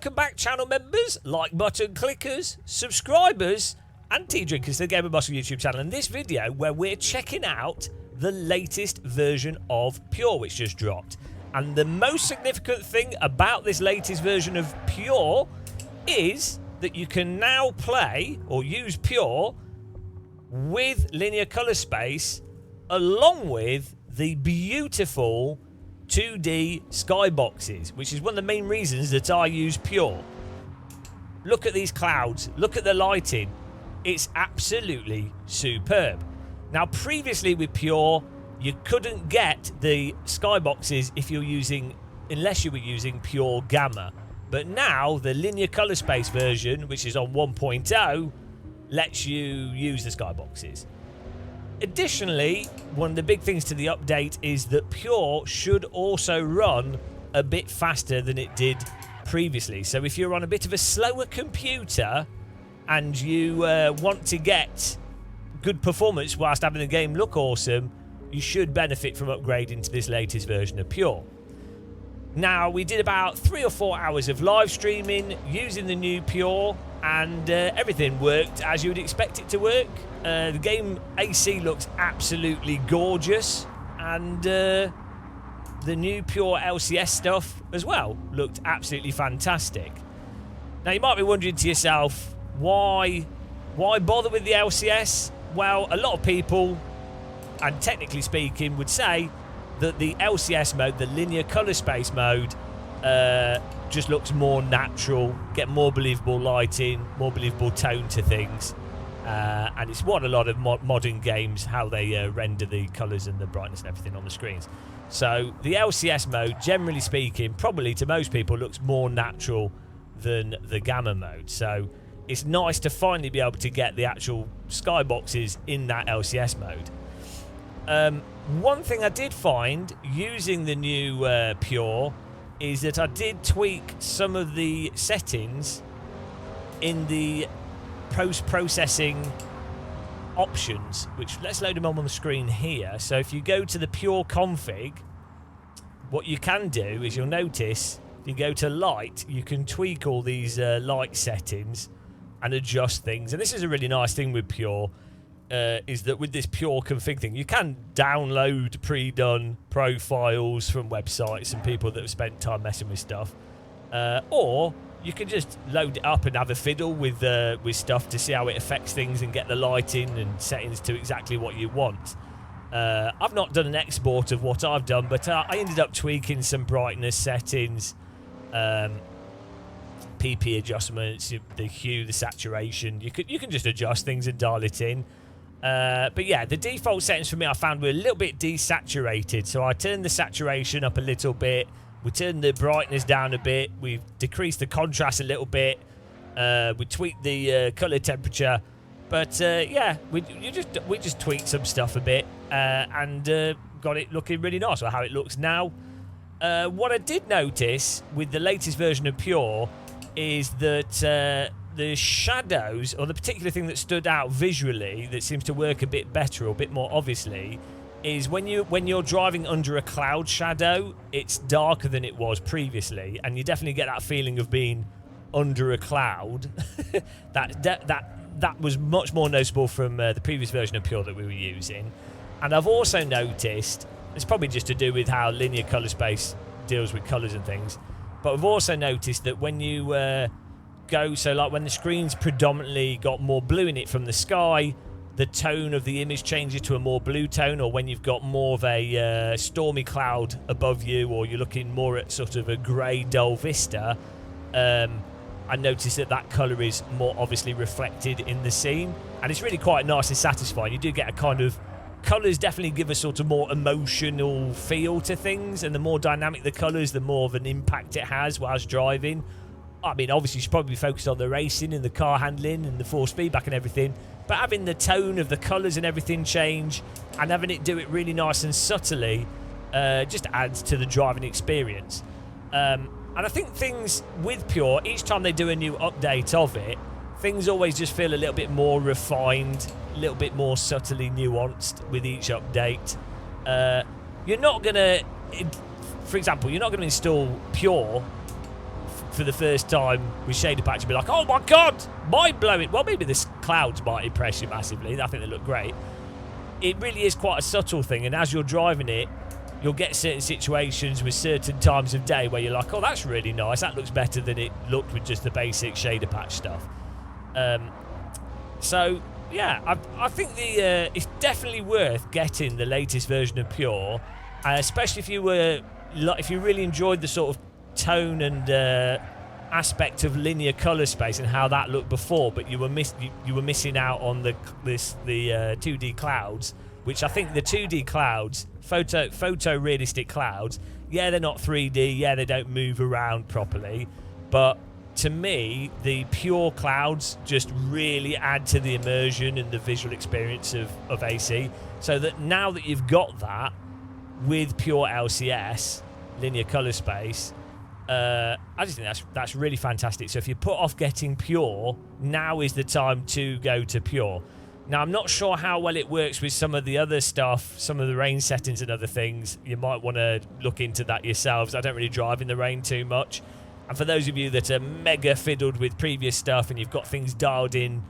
Welcome back, channel members, like button clickers, subscribers, and tea drinkers to the Game of Muscle YouTube channel. In this video, where we're checking out the latest version of Pure, which just dropped. And the most significant thing about this latest version of Pure is that you can now play or use Pure with linear color space along with the beautiful 2D skyboxes, which is one of the main reasons that I use Pure. Look at these clouds, look at the lighting. It's absolutely superb. Now, previously with Pure, you couldn't get the skyboxes unless you were using Pure Gamma. But now the linear color space version, which is on 1.0, lets you use the skyboxes. Additionally, one of the big things to the update is that Pure should also run a bit faster than it did previously. So if you're on a bit of a slower computer and you want to get good performance whilst having the game look awesome, you should benefit from upgrading to this latest version of Pure. Now, we did about 3 or 4 hours of live streaming using the new Pure, and everything worked as you would expect it to work. The game AC looks absolutely gorgeous, and the new Pure LCS stuff as well looked absolutely fantastic. Now, you might be wondering to yourself, why bother with the LCS? Well, a lot of people, and technically speaking, would say that the LCS mode, the linear color space mode, just looks more natural, get more believable lighting, more believable tone to things. And it's what a lot of modern games, how they render the colours and the brightness and everything on the screens. So the LCS mode, generally speaking, probably to most people looks more natural than the Gamma mode. So it's nice to finally be able to get the actual skyboxes in that LCS mode. One thing I did find using the new Pure is that I did tweak some of the settings in the post-processing options, which let's load them on the screen here. So if you go to the Pure config, what you can do is you'll notice if you go to light, you can tweak all these light settings and adjust things. And this is a really nice thing with Pure, is that with this Pure config thing, you can download pre-done profiles from websites and people that have spent time messing with stuff, or you can just load it up and have a fiddle with stuff to see how it affects things and get the lighting and settings to exactly what you want. I've not done an export of what I've done, but I ended up tweaking some brightness settings, PP adjustments, the hue, the saturation. You can just adjust things and dial it in. But yeah, the default settings for me I found were a little bit desaturated, so I turned the saturation up a little bit. We turned the brightness down a bit. We've decreased the contrast a little bit. We tweaked the color temperature, but yeah, we just tweaked some stuff a bit and got it looking really nice, or how it looks now. What I did notice with the latest version of Pure is that the shadows, or the particular thing that stood out visually that seems to work a bit better or a bit more obviously, is when you're driving under a cloud shadow, it's darker than it was previously, and you definitely get that feeling of being under a cloud. that was much more noticeable from the previous version of Pure that we were using. And I've also noticed, it's probably just to do with how linear color space deals with colors and things, but I've also noticed that when you so like when the screen's predominantly got more blue in it from the sky, the tone of the image changes to a more blue tone, or when you've got more of a stormy cloud above you, or you're looking more at sort of a grey dull vista, I noticed that colour is more obviously reflected in the scene, and it's really quite nice and satisfying. You do get a kind of, colours definitely give a sort of more emotional feel to things, and the more dynamic the colours, the more of an impact it has whilst driving. I mean, obviously you should probably focus on the racing and the car handling and the force feedback and everything, but having the tone of the colours and everything change and having it do it really nice and subtly just adds to the driving experience. And I think things with Pure, each time they do a new update of it, things always just feel a little bit more refined, a little bit more subtly nuanced with each update. You're not going to, for example, you're not going to install Pure for the first time with shader patch and be like, oh my god, mind-blowing. Well, maybe the clouds might impress you massively. I think they look great. It really is quite a subtle thing, and as you're driving it, you'll get certain situations with certain times of day where you're like, oh, that's really nice. That looks better than it looked with just the basic shader patch stuff. So, yeah, I think it's definitely worth getting the latest version of Pure, especially if you really enjoyed the sort of tone and aspect of linear color space and how that looked before, but you were missing out on the 2D clouds, which I think the 2D clouds, photo realistic clouds, yeah, they're not 3D, yeah, they don't move around properly, but to me, the pure clouds just really add to the immersion and the visual experience of AC. So that now that you've got that with pure LCS, linear color space, I just think that's really fantastic. So if you put off getting pure, now is the time to go to pure. Now, I'm not sure how well it works with some of the other stuff, some of the rain settings and other things. You might want to look into that yourselves. I don't really drive in the rain too much. And for those of you that are mega fiddled with previous stuff and you've got things dialed in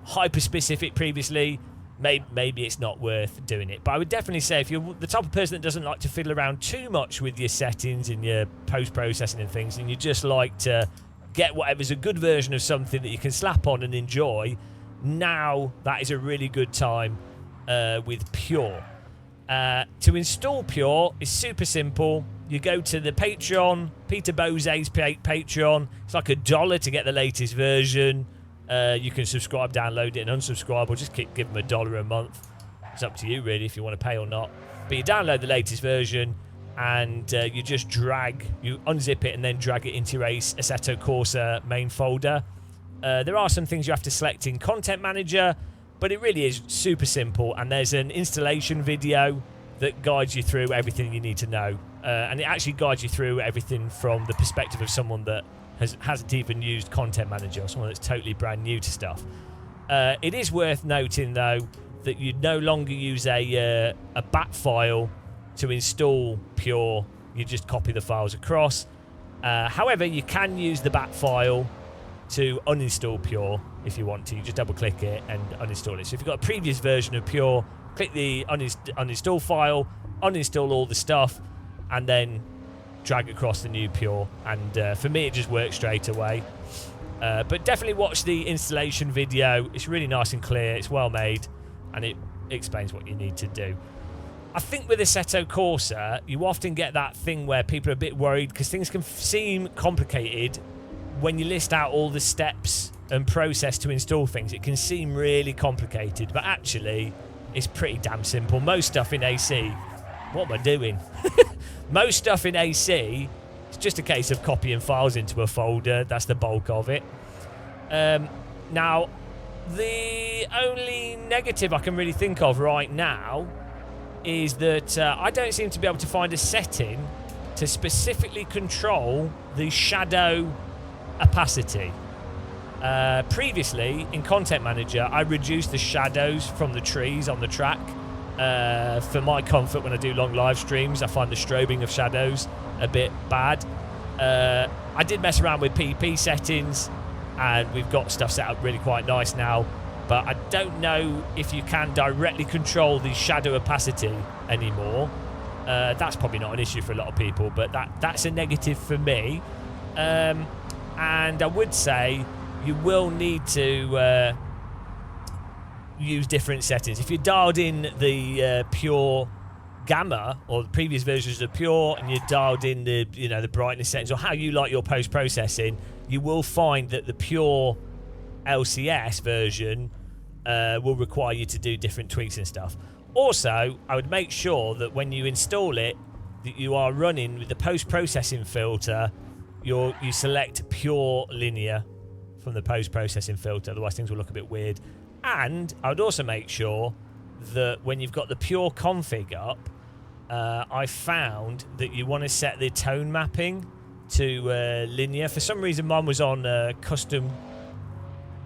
hyper-specific previously, maybe it's not worth doing it. But I would definitely say if you're the type of person that doesn't like to fiddle around too much with your settings and your post-processing and things, and you just like to get whatever's a good version of something that you can slap on and enjoy, now that is a really good time with Pure. To install Pure is super simple. You go to the Patreon, Peter Bose's Patreon. It's like $1 to get the latest version. You can subscribe, download it, and unsubscribe, or just give them $1 a month. It's up to you, really, if you want to pay or not. But you download the latest version, and you just you unzip it, and then drag it into your Assetto Corsa main folder. There are some things you have to select in Content Manager, but it really is super simple, and there's an installation video that guides you through everything you need to know. And it actually guides you through everything from the perspective of someone that hasn't even used Content Manager, or someone that's totally brand new to stuff. It is worth noting, though, that you no longer use a bat file to install Pure. You just copy the files across. However, you can use the bat file to uninstall Pure if you want to. You just double click it and uninstall it. So if you've got a previous version of Pure, click the uninstall file, uninstall all the stuff, and then drag across the new Pure. And for me, it just works straight away. But definitely watch the installation video. It's really nice and clear. It's well made, and it explains what you need to do. I think with Assetto Corsa, you often get that thing where people are a bit worried because things can seem complicated when you list out all the steps and process to install things. It can seem really complicated, but actually it's pretty damn simple. Most stuff in AC, what am I doing? Most stuff in AC, it's just a case of copying files into a folder. That's the bulk of it. Now, the only negative I can really think of right now is that I don't seem to be able to find a setting to specifically control the shadow opacity. Previously, in Content Manager, I reduced the shadows from the trees on the track for my comfort when I do long live streams. I find the strobing of shadows a bit bad. I did mess around with PP settings, and we've got stuff set up really quite nice now, but I don't know if you can directly control the shadow opacity anymore. That's probably not an issue for a lot of people, but that's a negative for me. And I would say you will need to use different settings. If you dialed in the Pure Gamma or the previous versions of Pure, and you dialed in the the brightness settings or how you like your post-processing, you will find that the Pure LCS version will require you to do different tweaks and stuff. Also, I would make sure that when you install it, that you are running with the post-processing filter. You select Pure Linear from the post-processing filter, otherwise things will look a bit weird. And I would also make sure that when you've got the Pure config up, I found that you want to set the tone mapping to linear. For some reason, mine was on custom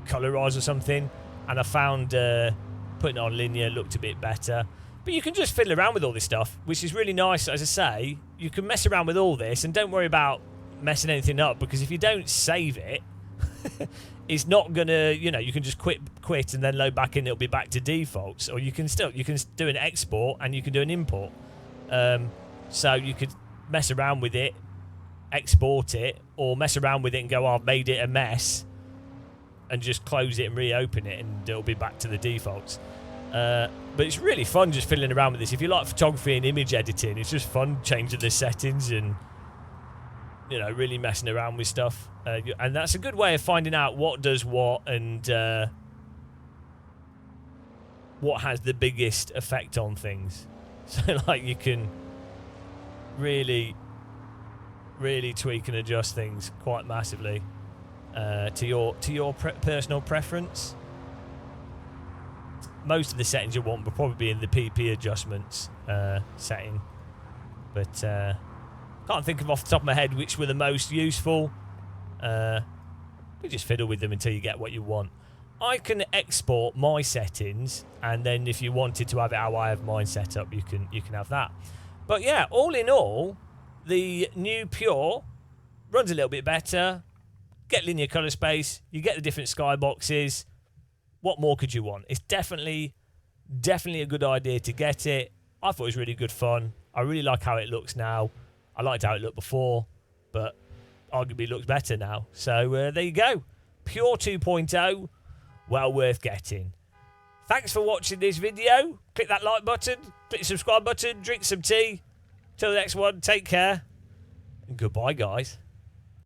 colorize or something, and I found putting it on linear looked a bit better. But you can just fiddle around with all this stuff, which is really nice. As I say, you can mess around with all this, and don't worry about messing anything up, because if you don't save it, it's not gonna, you know, you can just quit and then load back in, it'll be back to defaults. Or you can do an export and you can do an import. So you could mess around with it, export it, or mess around with it and go, oh, I've made it a mess, and just close it and reopen it, and it'll be back to the defaults. But it's really fun just fiddling around with this. If you like photography and image editing, it's just fun changing the settings and, you know, really messing around with stuff. And that's a good way of finding out what does what, and what has the biggest effect on things. So, like, you can really tweak and adjust things quite massively to your personal preference. Most of the settings you want will probably be in the PP adjustments setting, but can't think of off the top of my head which were the most useful. You just fiddle with them until you get what you want. I can export my settings, and then if you wanted to have it how I have mine set up, you can have that. But yeah, all in all, the new Pure runs a little bit better. Get linear color space. You get the different skyboxes. What more could you want? It's definitely a good idea to get it. I thought it was really good fun. I really like how it looks now. I liked how it looked before, but arguably it looks better now. So there you go. Pure 2.0, well worth getting. Thanks for watching this video. Click that like button, click the subscribe button, drink some tea. Till the next one, take care, and goodbye, guys.